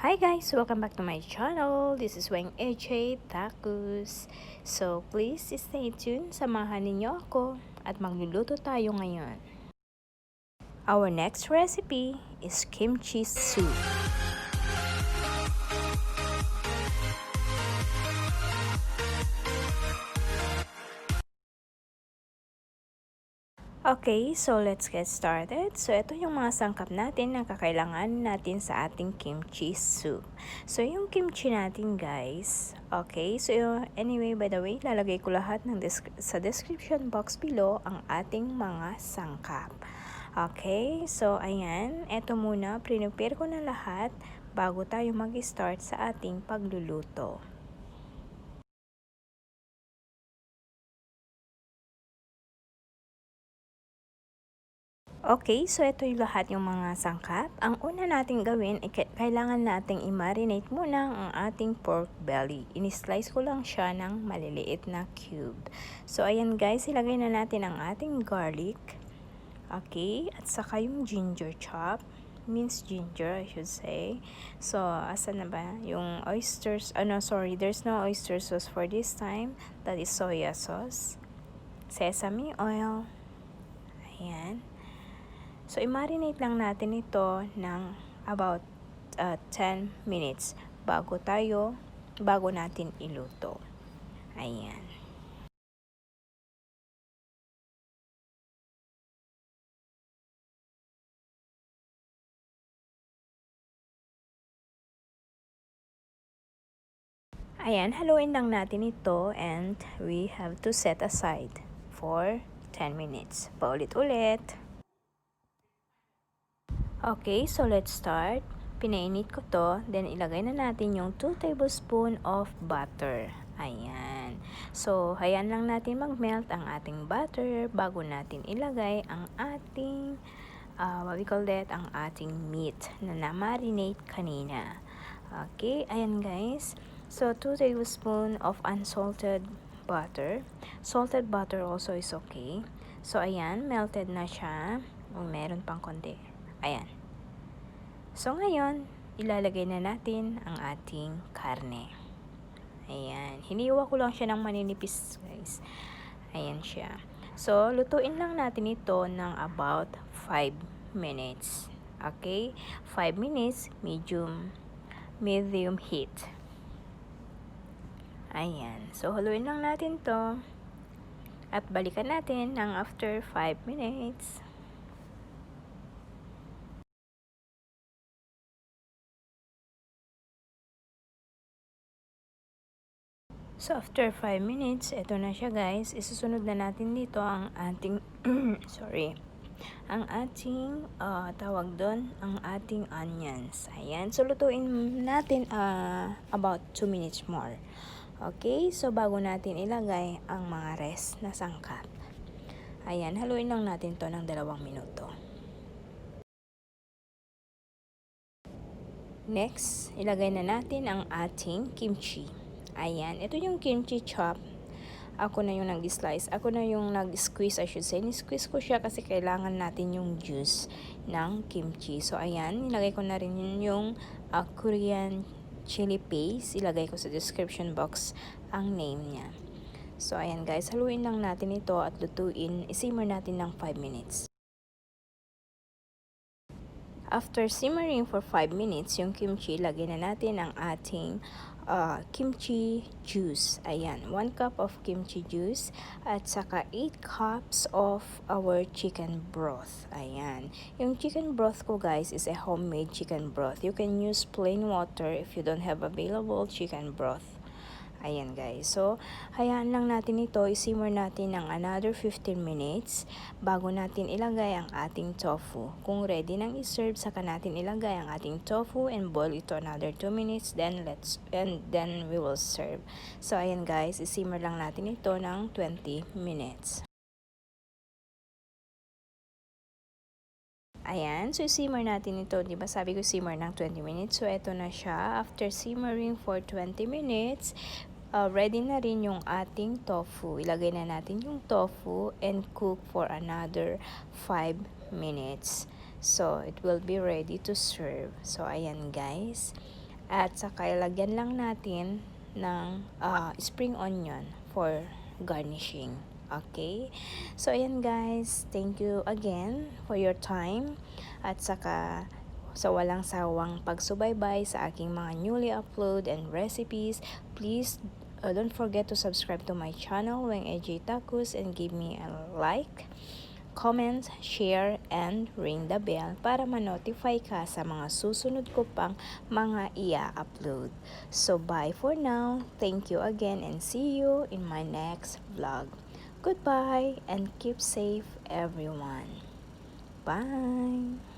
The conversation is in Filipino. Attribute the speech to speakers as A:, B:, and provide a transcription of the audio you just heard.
A: Hi guys! Welcome back to my channel. This is WengAJ Tacos. So please stay tuned. Samahan ninyo ako at magluluto tayo ngayon. Our next recipe is kimchi soup. Okay, so let's get started. So, ito yung mga sangkap natin na kakailangan natin sa ating kimchi soup. So, yung kimchi natin guys, okay, so anyway, by the way, lalagay ko lahat sa description box below ang ating mga sangkap. Okay, so ayan, ito muna, prepare ko na lahat bago tayo mag-start sa ating pagluluto. Okay, so ito yung lahat yung mga sangkap. Ang una nating gawin ay kailangan nating i-marinate muna ang ating pork belly. In-slice ko lang siya ng maliliit na cube. So ayan guys, ilagay na natin ang ating garlic. Okay, at saka yung ginger chop. Minced ginger, I should say. So, asan na ba? Yung oysters, sorry, there's no oyster sauce for this time. That is soya sauce. Sesame oil. Ayan. So, i-marinate lang natin ito ng about 10 minutes bago natin iluto. Ayan. Ayan, haluin lang natin ito and we have to set aside for 10 minutes. Paulit-ulit. Okay, so let's start. Pinainit ko to, then ilagay na natin yung 2 tablespoon of butter. Ayan. So, hayaan lang natin mag-melt ang ating butter bago natin ilagay ang ating, what we call that, ang ating meat na na-marinate kanina. Okay, ayan guys. So, 2 tablespoon of unsalted butter. Salted butter also is okay. So, ayan, melted na siya. Meron pang konti. Ayan. So, ngayon, ilalagay na natin ang ating karne. Ayan. Hiniwa ko lang siya ng maninipis, guys. Ayan siya. So, lutuin lang natin ito ng about 5 minutes. Okay? 5 minutes, medium heat. Ayan. So, haluin lang natin to. At balikan natin ng after 5 minutes. So, after 5 minutes, ito na siya guys. Isusunod na natin dito ang ating, ang ating, tawag doon, ang ating onions. Ayan. So, lutuin natin about 2 minutes more. Okay? So, bago natin ilagay ang mga rest na sangkap. Ayan. Haluin lang natin to ng 2 minuto. Next, ilagay na natin ang ating kimchi. Ayan, ito yung kimchi chop. Ako na yung nag-slice. Ako na yung nag-squeeze, I should say. Ni-squeeze ko siya kasi kailangan natin yung juice ng kimchi. So, ayan, nilagay ko na rin yung Korean chili paste. Ilagay ko sa description box ang name niya. So, ayan guys, haluin lang natin ito at lutuin. I-simmer natin ng 5 minutes. After simmering for 5 minutes, yung kimchi, lagyan na natin ang ating kimchi juice. Ayan, 1 cup of kimchi juice at saka 8 cups of our chicken broth. Ayan. Yung chicken broth ko guys is a homemade chicken broth. You can use plain water if you don't have available chicken broth. Ayan guys. So, hayaan lang natin ito. I-simmer natin ng another 15 minutes bago natin ilagay ang ating tofu. Kung ready nang i-serve, saka natin ilagay ang ating tofu and boil ito another 2 minutes. Then we will serve. So, ayan guys. I-simmer lang natin ito ng 20 minutes. Ayan, so simmer natin ito, 'di ba? Sabi ko simmer ng 20 minutes. So ito na siya. After simmering for 20 minutes, ready na rin yung ating tofu. Ilagay na natin yung tofu and cook for another 5 minutes. So it will be ready to serve. So ayan guys. At saka ilagyan lang natin ng spring onion for garnishing. Okay? So, ayan guys. Thank you again for your time. At saka sa walang sawang pagsubaybay sa aking mga newly upload and recipes. Please don't forget to subscribe to my channel, WengAJ Tacos, and give me a like, comment, share, and ring the bell para ma-notify ka sa mga susunod ko pang mga i-upload. So, bye for now. Thank you again and see you in my next vlog. Goodbye and keep safe everyone. Bye!